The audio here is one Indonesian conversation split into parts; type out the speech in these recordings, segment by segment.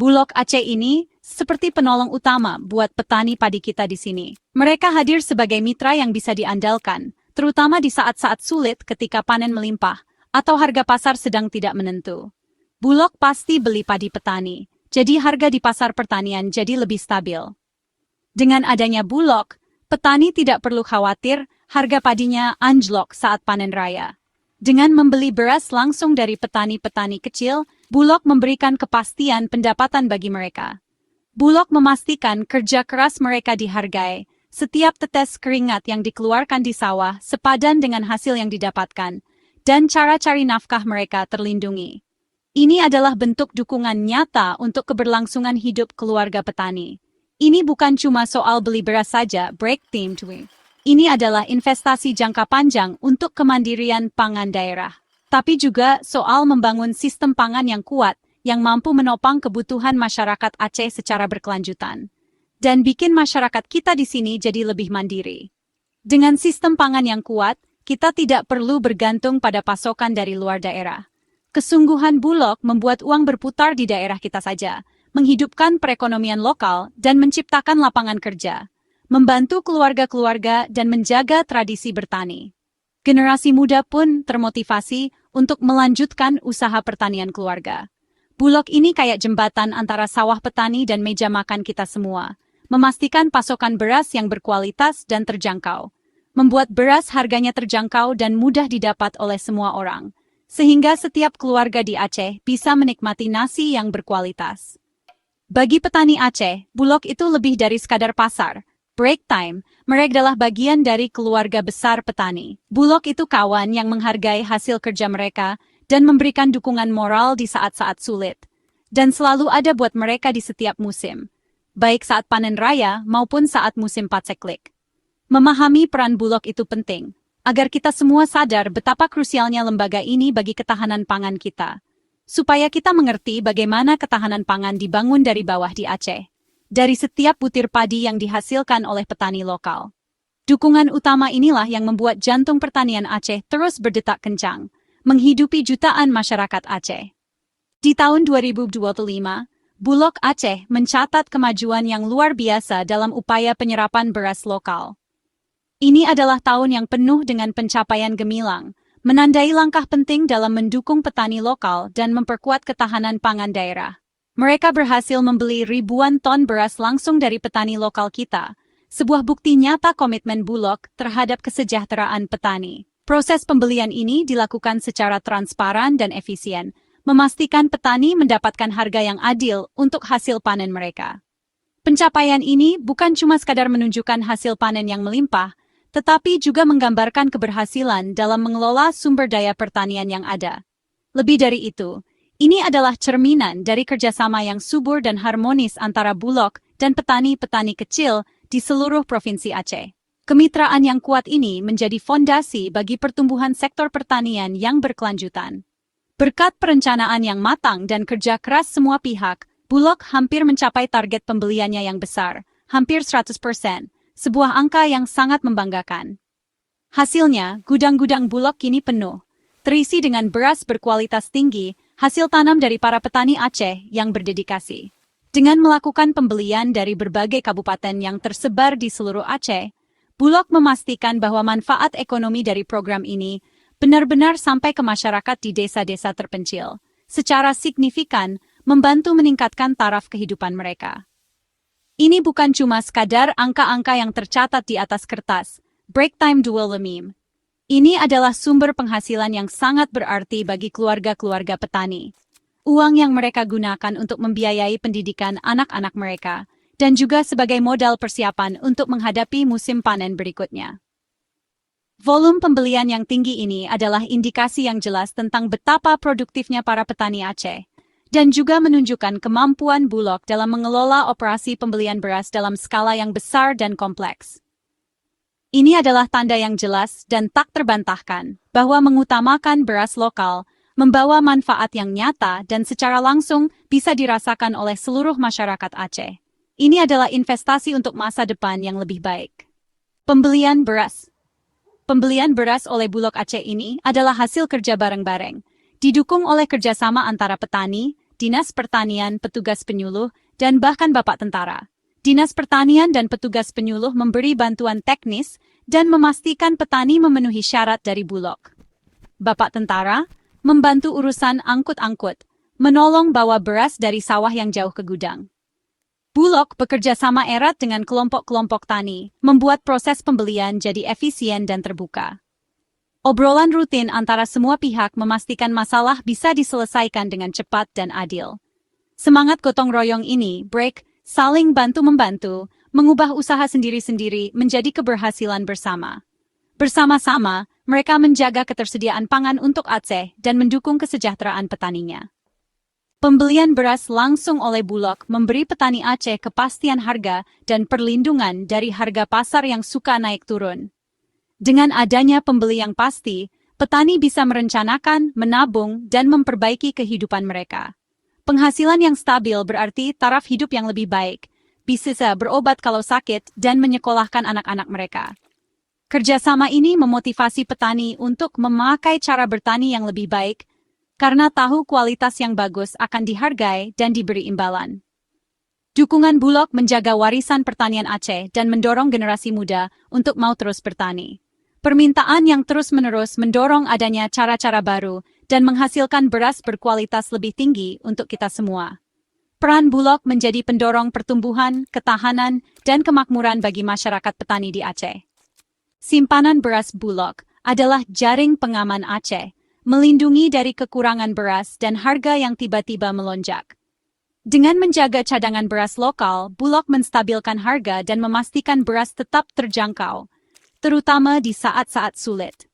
Bulog Aceh ini seperti penolong utama buat petani padi kita di sini. Mereka hadir sebagai mitra yang bisa diandalkan, terutama di saat-saat sulit ketika panen melimpah atau harga pasar sedang tidak menentu. Bulog pasti beli padi petani, jadi harga di pasar pertanian jadi lebih stabil. Dengan adanya Bulog, petani tidak perlu khawatir harga padinya anjlok saat panen raya. Dengan membeli beras langsung dari petani-petani kecil, Bulog memberikan kepastian pendapatan bagi mereka. Bulog memastikan kerja keras mereka dihargai, setiap tetes keringat yang dikeluarkan di sawah sepadan dengan hasil yang didapatkan, dan cara cari nafkah mereka terlindungi. Ini adalah bentuk dukungan nyata untuk keberlangsungan hidup keluarga petani. Ini bukan cuma soal beli beras saja, break team twin. Ini adalah investasi jangka panjang untuk kemandirian pangan daerah. Tapi juga soal membangun sistem pangan yang kuat, yang mampu menopang kebutuhan masyarakat Aceh secara berkelanjutan. Dan bikin masyarakat kita di sini jadi lebih mandiri. Dengan sistem pangan yang kuat, kita tidak perlu bergantung pada pasokan dari luar daerah. Kesungguhan Bulog membuat uang berputar di daerah kita saja, menghidupkan perekonomian lokal dan menciptakan lapangan kerja, membantu keluarga-keluarga dan menjaga tradisi bertani. Generasi muda pun termotivasi untuk melanjutkan usaha pertanian keluarga. Bulog ini kayak jembatan antara sawah petani dan meja makan kita semua, memastikan pasokan beras yang berkualitas dan terjangkau, membuat beras harganya terjangkau dan mudah didapat oleh semua orang, sehingga setiap keluarga di Aceh bisa menikmati nasi yang berkualitas. Bagi petani Aceh, Bulog itu lebih dari sekadar pasar. Break time, mereka adalah bagian dari keluarga besar petani. Bulog itu kawan yang menghargai hasil kerja mereka dan memberikan dukungan moral di saat-saat sulit. Dan selalu ada buat mereka di setiap musim, baik saat panen raya maupun saat musim paceklik. Memahami peran Bulog itu penting, agar kita semua sadar betapa krusialnya lembaga ini bagi ketahanan pangan kita. Supaya kita mengerti bagaimana ketahanan pangan dibangun dari bawah di Aceh, dari setiap butir padi yang dihasilkan oleh petani lokal. Dukungan utama inilah yang membuat jantung pertanian Aceh terus berdetak kencang, menghidupi jutaan masyarakat Aceh. Di tahun 2025, Bulog Aceh mencatat kemajuan yang luar biasa dalam upaya penyerapan beras lokal. Ini adalah tahun yang penuh dengan pencapaian gemilang, menandai langkah penting dalam mendukung petani lokal dan memperkuat ketahanan pangan daerah. Mereka berhasil membeli ribuan ton beras langsung dari petani lokal kita, sebuah bukti nyata komitmen Bulog terhadap kesejahteraan petani. Proses pembelian ini dilakukan secara transparan dan efisien, memastikan petani mendapatkan harga yang adil untuk hasil panen mereka. Pencapaian ini bukan cuma sekadar menunjukkan hasil panen yang melimpah, tetapi juga menggambarkan keberhasilan dalam mengelola sumber daya pertanian yang ada. Lebih dari itu, ini adalah cerminan dari kerjasama yang subur dan harmonis antara Bulog dan petani-petani kecil di seluruh provinsi Aceh. Kemitraan yang kuat ini menjadi fondasi bagi pertumbuhan sektor pertanian yang berkelanjutan. Berkat perencanaan yang matang dan kerja keras semua pihak, Bulog hampir mencapai target pembeliannya yang besar, hampir 100%, sebuah angka yang sangat membanggakan. Hasilnya, gudang-gudang Bulog kini penuh, terisi dengan beras berkualitas tinggi, hasil tanam dari para petani Aceh yang berdedikasi. Dengan melakukan pembelian dari berbagai kabupaten yang tersebar di seluruh Aceh, Bulog memastikan bahwa manfaat ekonomi dari program ini benar-benar sampai ke masyarakat di desa-desa terpencil, secara signifikan membantu meningkatkan taraf kehidupan mereka. Ini bukan cuma sekadar angka-angka yang tercatat di atas kertas, break time dual meme. Ini adalah sumber penghasilan yang sangat berarti bagi keluarga-keluarga petani. Uang yang mereka gunakan untuk membiayai pendidikan anak-anak mereka, dan juga sebagai modal persiapan untuk menghadapi musim panen berikutnya. Volume pembelian yang tinggi ini adalah indikasi yang jelas tentang betapa produktifnya para petani Aceh, dan juga menunjukkan kemampuan Bulog dalam mengelola operasi pembelian beras dalam skala yang besar dan kompleks. Ini adalah tanda yang jelas dan tak terbantahkan bahwa mengutamakan beras lokal membawa manfaat yang nyata dan secara langsung bisa dirasakan oleh seluruh masyarakat Aceh. Ini adalah investasi untuk masa depan yang lebih baik. Pembelian beras. Pembelian beras oleh Bulog Aceh ini adalah hasil kerja bareng-bareng, didukung oleh kerjasama antara petani, Dinas Pertanian, petugas penyuluh, dan bahkan Bapak Tentara. Dinas Pertanian dan petugas penyuluh memberi bantuan teknis dan memastikan petani memenuhi syarat dari Bulog. Bapak Tentara membantu urusan angkut-angkut, menolong bawa beras dari sawah yang jauh ke gudang. Bulog bekerja sama erat dengan kelompok-kelompok tani, membuat proses pembelian jadi efisien dan terbuka. Obrolan rutin antara semua pihak memastikan masalah bisa diselesaikan dengan cepat dan adil. Semangat gotong royong ini, saling bantu-membantu, mengubah usaha sendiri-sendiri menjadi keberhasilan bersama. Bersama-sama, mereka menjaga ketersediaan pangan untuk Aceh dan mendukung kesejahteraan petaninya. Pembelian beras langsung oleh Bulog memberi petani Aceh kepastian harga dan perlindungan dari harga pasar yang suka naik turun. Dengan adanya pembeli yang pasti, petani bisa merencanakan, menabung, dan memperbaiki kehidupan mereka. Penghasilan yang stabil berarti taraf hidup yang lebih baik, bisa berobat kalau sakit, dan menyekolahkan anak-anak mereka. Kerjasama ini memotivasi petani untuk memakai cara bertani yang lebih baik, karena tahu kualitas yang bagus akan dihargai dan diberi imbalan. Dukungan Bulog menjaga warisan pertanian Aceh dan mendorong generasi muda untuk mau terus bertani. Permintaan yang terus-menerus mendorong adanya cara-cara baru dan menghasilkan beras berkualitas lebih tinggi untuk kita semua. Peran Bulog menjadi pendorong pertumbuhan, ketahanan, dan kemakmuran bagi masyarakat petani di Aceh. Simpanan beras Bulog adalah jaring pengaman Aceh, melindungi dari kekurangan beras dan harga yang tiba-tiba melonjak. Dengan menjaga cadangan beras lokal, Bulog menstabilkan harga dan memastikan beras tetap terjangkau, terutama di saat-saat sulit.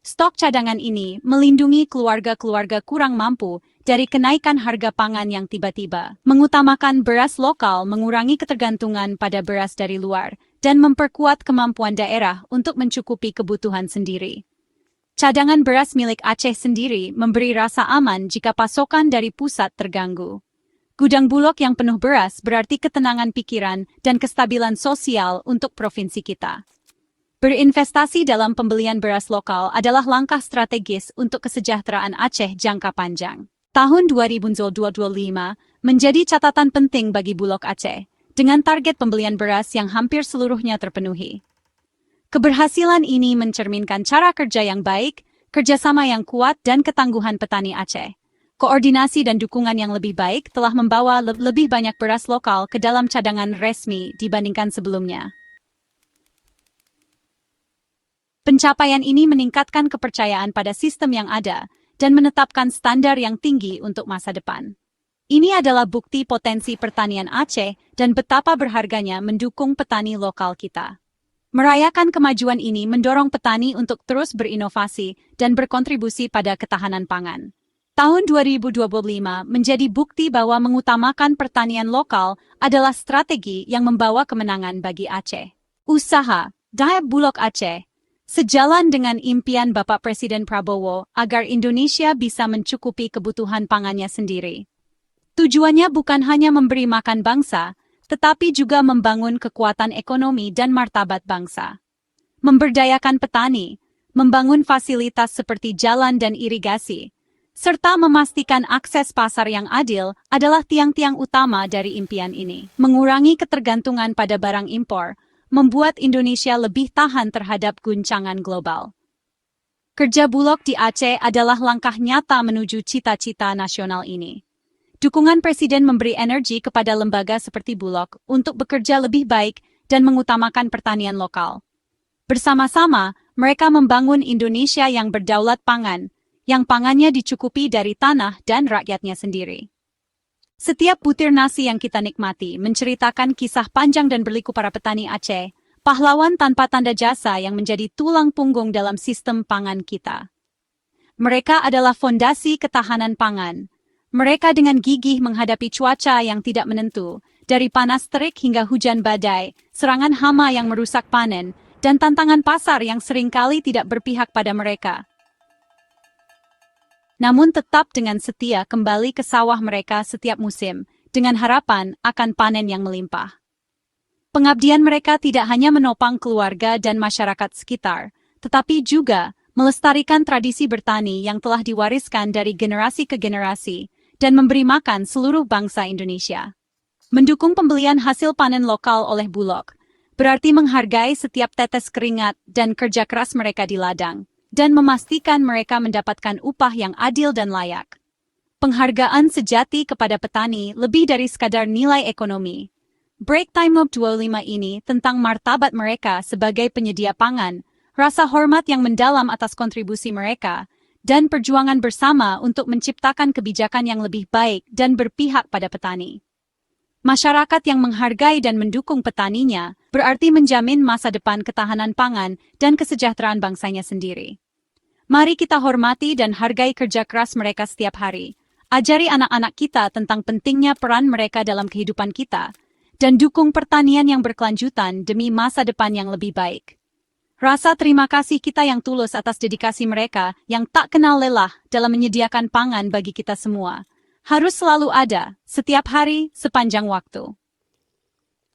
Stok cadangan ini melindungi keluarga-keluarga kurang mampu dari kenaikan harga pangan yang tiba-tiba. Mengutamakan beras lokal mengurangi ketergantungan pada beras dari luar dan memperkuat kemampuan daerah untuk mencukupi kebutuhan sendiri. Cadangan beras milik Aceh sendiri memberi rasa aman jika pasokan dari pusat terganggu. Gudang Bulog yang penuh beras berarti ketenangan pikiran dan kestabilan sosial untuk provinsi kita. Berinvestasi dalam pembelian beras lokal adalah langkah strategis untuk kesejahteraan Aceh jangka panjang. Tahun 2025 menjadi catatan penting bagi Bulog Aceh, dengan target pembelian beras yang hampir seluruhnya terpenuhi. Keberhasilan ini mencerminkan cara kerja yang baik, kerjasama yang kuat, dan ketangguhan petani Aceh. Koordinasi dan dukungan yang lebih baik telah membawa lebih banyak beras lokal ke dalam cadangan resmi dibandingkan sebelumnya. Pencapaian ini meningkatkan kepercayaan pada sistem yang ada dan menetapkan standar yang tinggi untuk masa depan. Ini adalah bukti potensi pertanian Aceh dan betapa berharganya mendukung petani lokal kita. Merayakan kemajuan ini mendorong petani untuk terus berinovasi dan berkontribusi pada ketahanan pangan. Tahun 2025 menjadi bukti bahwa mengutamakan pertanian lokal adalah strategi yang membawa kemenangan bagi Aceh. Usaha Daya Bulog Aceh sejalan dengan impian Bapak Presiden Prabowo agar Indonesia bisa mencukupi kebutuhan pangannya sendiri. Tujuannya bukan hanya memberi makan bangsa, tetapi juga membangun kekuatan ekonomi dan martabat bangsa. Memberdayakan petani, membangun fasilitas seperti jalan dan irigasi, serta memastikan akses pasar yang adil adalah tiang-tiang utama dari impian ini. Mengurangi ketergantungan pada barang impor, membuat Indonesia lebih tahan terhadap guncangan global. Kerja Bulog di Aceh adalah langkah nyata menuju cita-cita nasional ini. Dukungan Presiden memberi energi kepada lembaga seperti Bulog untuk bekerja lebih baik dan mengutamakan pertanian lokal. Bersama-sama, mereka membangun Indonesia yang berdaulat pangan, yang pangannya dicukupi dari tanah dan rakyatnya sendiri. Setiap butir nasi yang kita nikmati menceritakan kisah panjang dan berliku para petani Aceh, pahlawan tanpa tanda jasa yang menjadi tulang punggung dalam sistem pangan kita. Mereka adalah fondasi ketahanan pangan. Mereka dengan gigih menghadapi cuaca yang tidak menentu, dari panas terik hingga hujan badai, serangan hama yang merusak panen, dan tantangan pasar yang seringkali tidak berpihak pada mereka. Namun tetap dengan setia kembali ke sawah mereka setiap musim, dengan harapan akan panen yang melimpah. Pengabdian mereka tidak hanya menopang keluarga dan masyarakat sekitar, tetapi juga melestarikan tradisi bertani yang telah diwariskan dari generasi ke generasi, dan memberi makan seluruh bangsa Indonesia. Mendukung pembelian hasil panen lokal oleh Bulog berarti menghargai setiap tetes keringat dan kerja keras mereka di ladang, dan memastikan mereka mendapatkan upah yang adil dan layak. Penghargaan sejati kepada petani lebih dari sekadar nilai ekonomi. Break Time Mob 25 ini tentang martabat mereka sebagai penyedia pangan, rasa hormat yang mendalam atas kontribusi mereka, dan perjuangan bersama untuk menciptakan kebijakan yang lebih baik dan berpihak pada petani. Masyarakat yang menghargai dan mendukung petaninya berarti menjamin masa depan ketahanan pangan dan kesejahteraan bangsanya sendiri. Mari kita hormati dan hargai kerja keras mereka setiap hari. Ajari anak-anak kita tentang pentingnya peran mereka dalam kehidupan kita, dan dukung pertanian yang berkelanjutan demi masa depan yang lebih baik. Rasa terima kasih kita yang tulus atas dedikasi mereka yang tak kenal lelah dalam menyediakan pangan bagi kita semua, harus selalu ada, setiap hari, sepanjang waktu.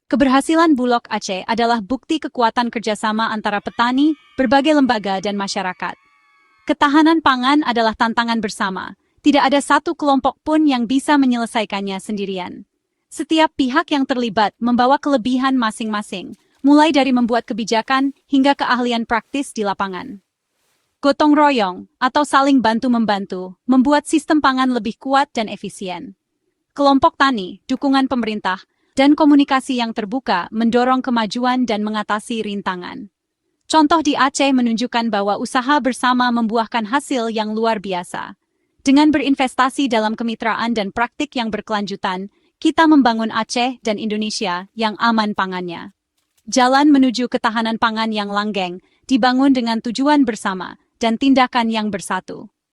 Keberhasilan Bulog Aceh adalah bukti kekuatan kerjasama antara petani, berbagai lembaga, dan masyarakat. Ketahanan pangan adalah tantangan bersama. Tidak ada satu kelompok pun yang bisa menyelesaikannya sendirian. Setiap pihak yang terlibat membawa kelebihan masing-masing, mulai dari membuat kebijakan hingga keahlian praktis di lapangan. Gotong royong, atau saling bantu-membantu, membuat sistem pangan lebih kuat dan efisien. Kelompok tani, dukungan pemerintah, dan komunikasi yang terbuka mendorong kemajuan dan mengatasi rintangan. Contoh di Aceh menunjukkan bahwa usaha bersama membuahkan hasil yang luar biasa. Dengan berinvestasi dalam kemitraan dan praktik yang berkelanjutan, kita membangun Aceh dan Indonesia yang aman pangannya. Jalan menuju ketahanan pangan yang langgeng dibangun dengan tujuan bersama dan tindakan yang bersatu.